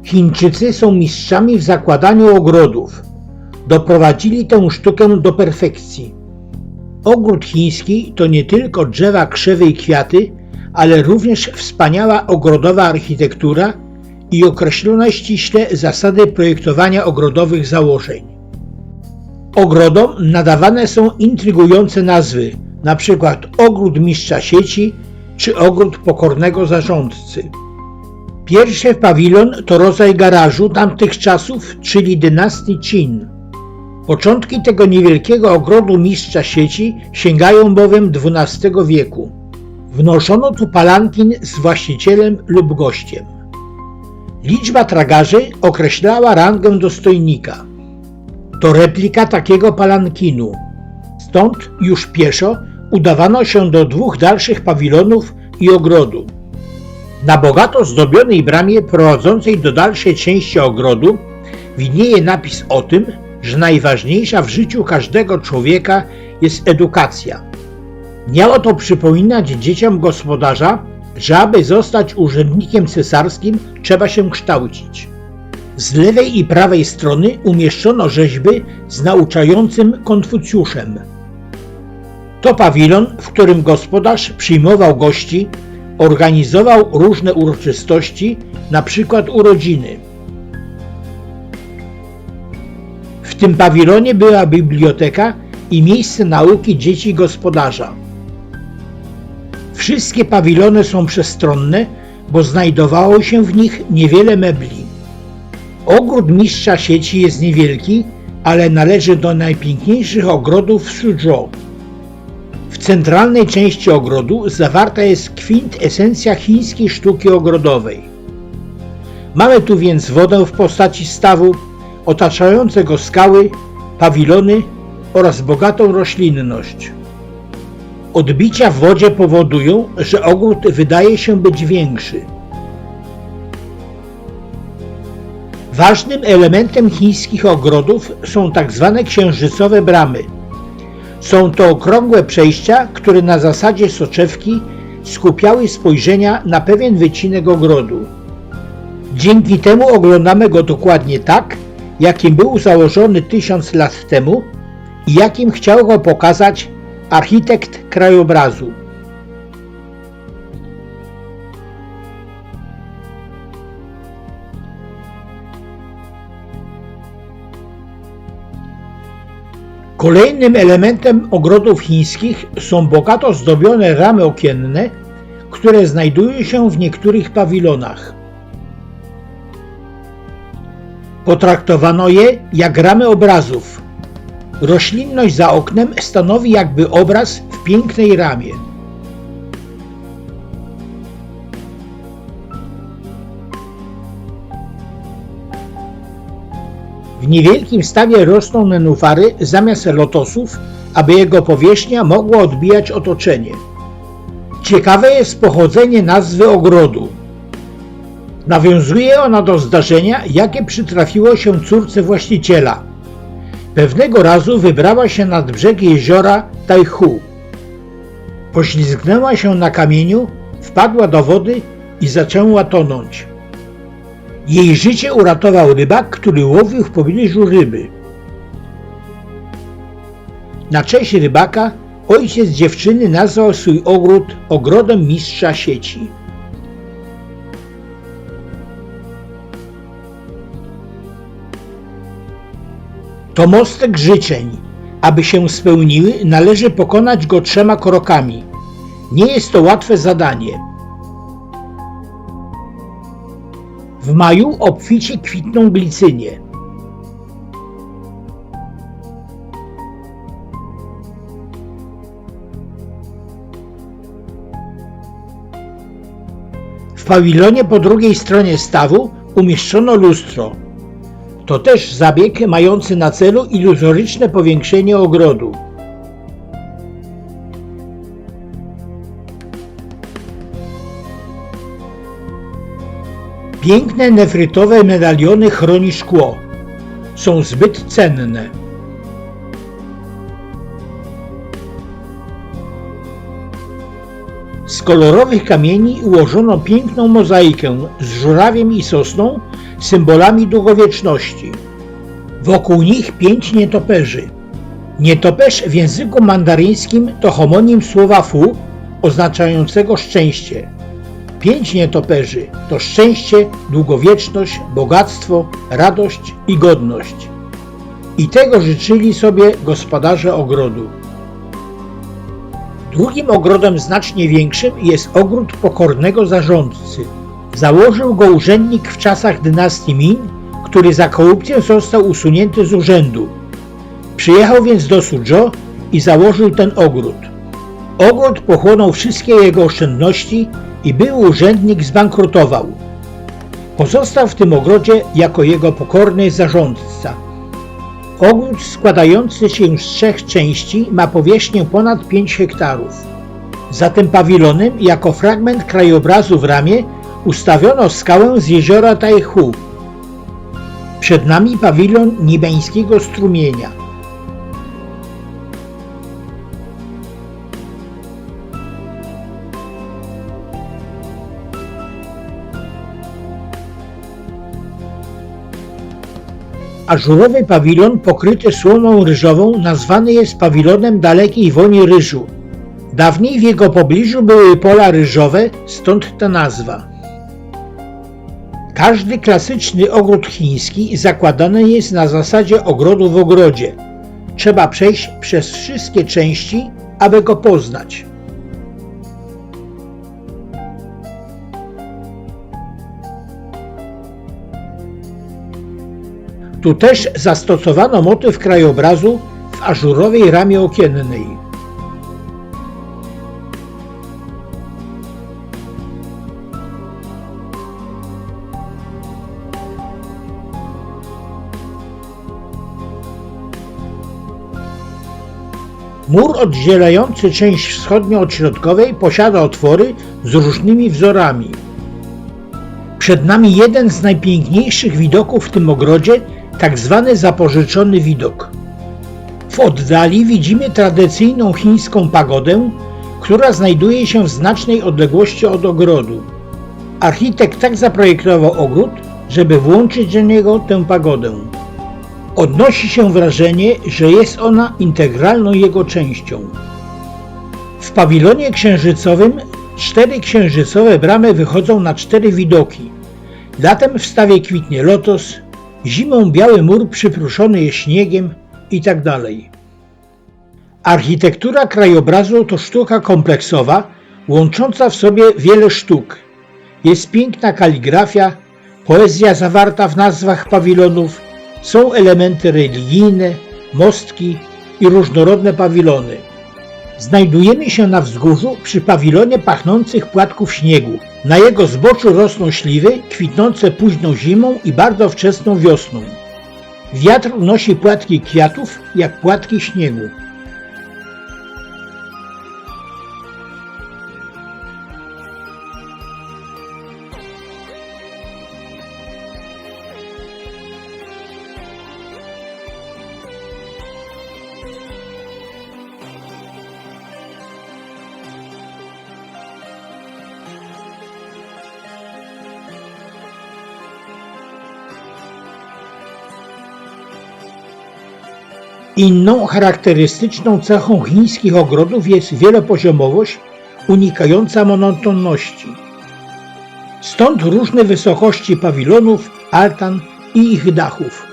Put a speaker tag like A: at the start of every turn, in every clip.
A: Chińczycy są mistrzami w zakładaniu ogrodów. Doprowadzili tę sztukę do perfekcji. Ogród chiński to nie tylko drzewa, krzewy i kwiaty, ale również wspaniała ogrodowa architektura i określone ściśle zasady projektowania ogrodowych założeń. Ogrodom nadawane są intrygujące nazwy, np. ogród mistrza sieci czy ogród pokornego zarządcy. Pierwszy pawilon to rodzaj garażu tamtych czasów, czyli dynastii Qin. Początki tego niewielkiego ogrodu mistrza sieci sięgają bowiem XII wieku. Wnoszono tu palankin z właścicielem lub gościem. Liczba tragarzy określała rangę dostojnika. To replika takiego palankinu. Stąd już pieszo udawano się do dwóch dalszych pawilonów i ogrodu. Na bogato zdobionej bramie prowadzącej do dalszej części ogrodu widnieje napis o tym, że najważniejsza w życiu każdego człowieka jest edukacja. Miało to przypominać dzieciom gospodarza, że aby zostać urzędnikiem cesarskim, trzeba się kształcić. Z lewej i prawej strony umieszczono rzeźby z nauczającym Konfucjuszem. To pawilon, w którym gospodarz przyjmował gości, organizował różne uroczystości, np. urodziny. W tym pawilonie była biblioteka i miejsce nauki dzieci gospodarza. Wszystkie pawilony są przestronne, bo znajdowało się w nich niewiele mebli. Ogród mistrza sieci jest niewielki, ale należy do najpiękniejszych ogrodów w Suzhou. W centralnej części ogrodu zawarta jest kwintesencja chińskiej sztuki ogrodowej. Mamy tu więc wodę w postaci stawu, otaczające go skały, pawilony oraz bogatą roślinność. Odbicia w wodzie powodują, że ogród wydaje się być większy. Ważnym elementem chińskich ogrodów są tzw. księżycowe bramy. Są to okrągłe przejścia, które na zasadzie soczewki skupiały spojrzenia na pewien wycinek ogrodu. Dzięki temu oglądamy go dokładnie tak, jakim był założony 1000 lat temu i jakim chciał go pokazać architekt krajobrazu. Kolejnym elementem ogrodów chińskich są bogato zdobione ramy okienne, które znajdują się w niektórych pawilonach. Potraktowano je jak ramy obrazów. Roślinność za oknem stanowi jakby obraz w pięknej ramie. W niewielkim stawie rosną nenufary zamiast lotosów, aby jego powierzchnia mogła odbijać otoczenie. Ciekawe jest pochodzenie nazwy ogrodu. Nawiązuje ona do zdarzenia, jakie przytrafiło się córce właściciela. Pewnego razu wybrała się nad brzeg jeziora Taihu. Poślizgnęła się na kamieniu, wpadła do wody i zaczęła tonąć. Jej życie uratował rybak, który łowił w pobliżu ryby. Na cześć rybaka ojciec dziewczyny nazwał swój ogród ogrodem mistrza sieci. To mostek życzeń. Aby się spełniły, należy pokonać go 3 krokami. Nie jest to łatwe zadanie. W maju obficie kwitną glicynie. W pawilonie po drugiej stronie stawu umieszczono lustro. To też zabieg mający na celu iluzoryczne powiększenie ogrodu. Piękne nefrytowe medaliony chroni szkło. Są zbyt cenne. Z kolorowych kamieni ułożono piękną mozaikę z żurawiem i sosną, symbolami długowieczności. Wokół nich 5 nietoperzy. Nietoperz w języku mandaryńskim to homonim słowa fu, oznaczającego szczęście. 5 nietoperzy to szczęście, długowieczność, bogactwo, radość i godność. I tego życzyli sobie gospodarze ogrodu. Drugim ogrodem znacznie większym jest ogród pokornego zarządcy. Założył go urzędnik w czasach dynastii Min, który za korupcję został usunięty z urzędu. Przyjechał więc do Suzhou i założył ten ogród. Ogród pochłonął wszystkie jego oszczędności i były urzędnik zbankrutował. Pozostał w tym ogrodzie jako jego pokorny zarządca. Ogród składający się z 3 części ma powierzchnię ponad 5 hektarów. Za tym pawilonem jako fragment krajobrazu w ramie ustawiono skałę z jeziora Taihu. Przed nami pawilon niebiańskiego strumienia. Ażurowy pawilon pokryty słomą ryżową nazwany jest pawilonem dalekiej woni ryżu. Dawniej w jego pobliżu były pola ryżowe, stąd ta nazwa. Każdy klasyczny ogród chiński zakładany jest na zasadzie ogrodu w ogrodzie. Trzeba przejść przez wszystkie części, aby go poznać. Tu też zastosowano motyw krajobrazu w ażurowej ramie okiennej. Mur oddzielający część wschodnią od środkowej posiada otwory z różnymi wzorami. Przed nami jeden z najpiękniejszych widoków w tym ogrodzie, tak zwany zapożyczony widok. W oddali widzimy tradycyjną chińską pagodę, która znajduje się w znacznej odległości od ogrodu. Architekt tak zaprojektował ogród, żeby włączyć do niego tę pagodę. Odnosi się wrażenie, że jest ona integralną jego częścią. W pawilonie księżycowym 4 księżycowe bramy wychodzą na 4 widoki. Latem w stawie kwitnie lotos, zimą biały mur przypruszony jest śniegiem itd. Architektura krajobrazu to sztuka kompleksowa, łącząca w sobie wiele sztuk. Jest piękna kaligrafia, poezja zawarta w nazwach pawilonów, są elementy religijne, mostki i różnorodne pawilony. Znajdujemy się na wzgórzu przy pawilonie pachnących płatków śniegu. Na jego zboczu rosną śliwy, kwitnące późną zimą i bardzo wczesną wiosną. Wiatr unosi płatki kwiatów jak płatki śniegu. Inną charakterystyczną cechą chińskich ogrodów jest wielopoziomowość unikająca monotonności. Stąd różne wysokości pawilonów, altan i ich dachów.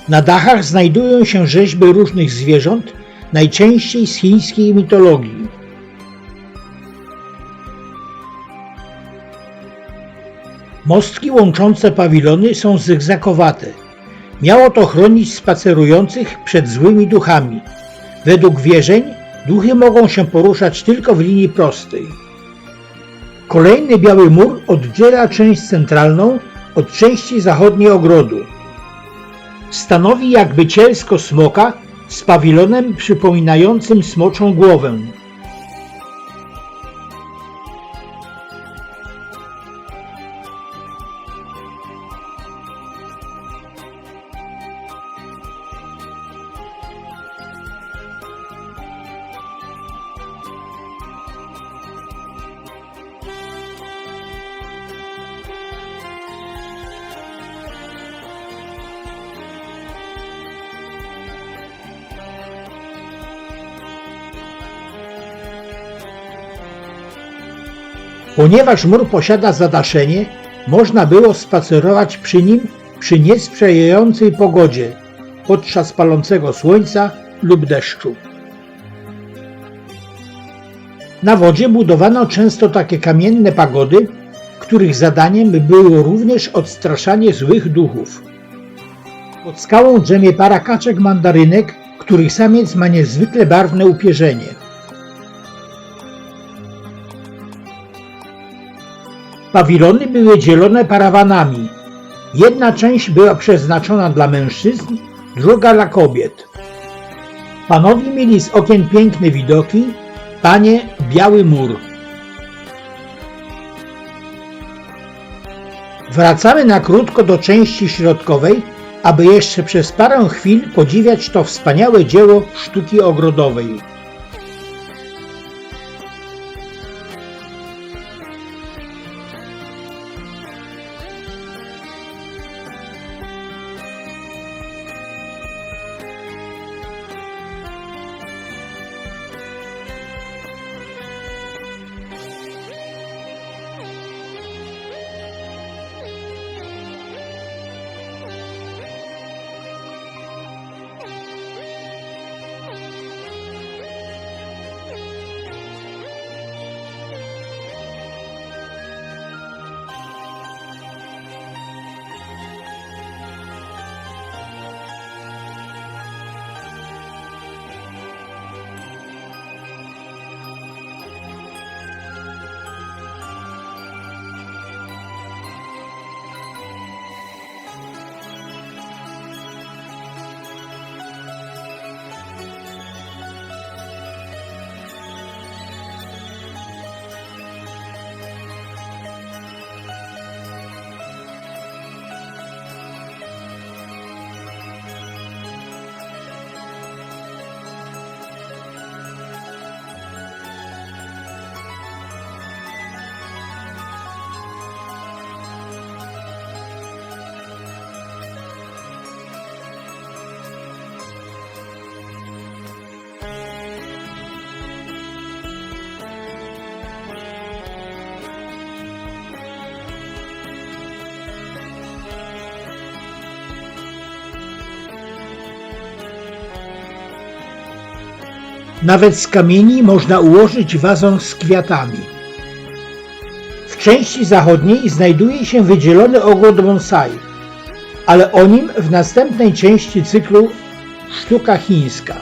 A: Na dachach znajdują się rzeźby różnych zwierząt, najczęściej z chińskiej mitologii. Mostki łączące pawilony są zygzakowate. Miało to chronić spacerujących przed złymi duchami. Według wierzeń duchy mogą się poruszać tylko w linii prostej. Kolejny biały mur oddziela część centralną od części zachodniej ogrodu. Stanowi jakby cielsko smoka z pawilonem przypominającym smoczą głowę. Ponieważ mur posiada zadaszenie, można było spacerować przy nim przy niesprzyjającej pogodzie, podczas palącego słońca lub deszczu. Na wodzie budowano często takie kamienne pagody, których zadaniem było również odstraszanie złych duchów. Pod skałą drzemie para kaczek mandarynek, których samiec ma niezwykle barwne upierzenie. Pawilony były dzielone parawanami. Jedna część była przeznaczona dla mężczyzn, druga dla kobiet. Panowie mieli z okien piękne widoki, panie biały mur. Wracamy na krótko do części środkowej, aby jeszcze przez parę chwil podziwiać to wspaniałe dzieło sztuki ogrodowej. Nawet z kamieni można ułożyć wazon z kwiatami. W części zachodniej znajduje się wydzielony ogród bonsai, ale o nim w następnej części cyklu Sztuka chińska.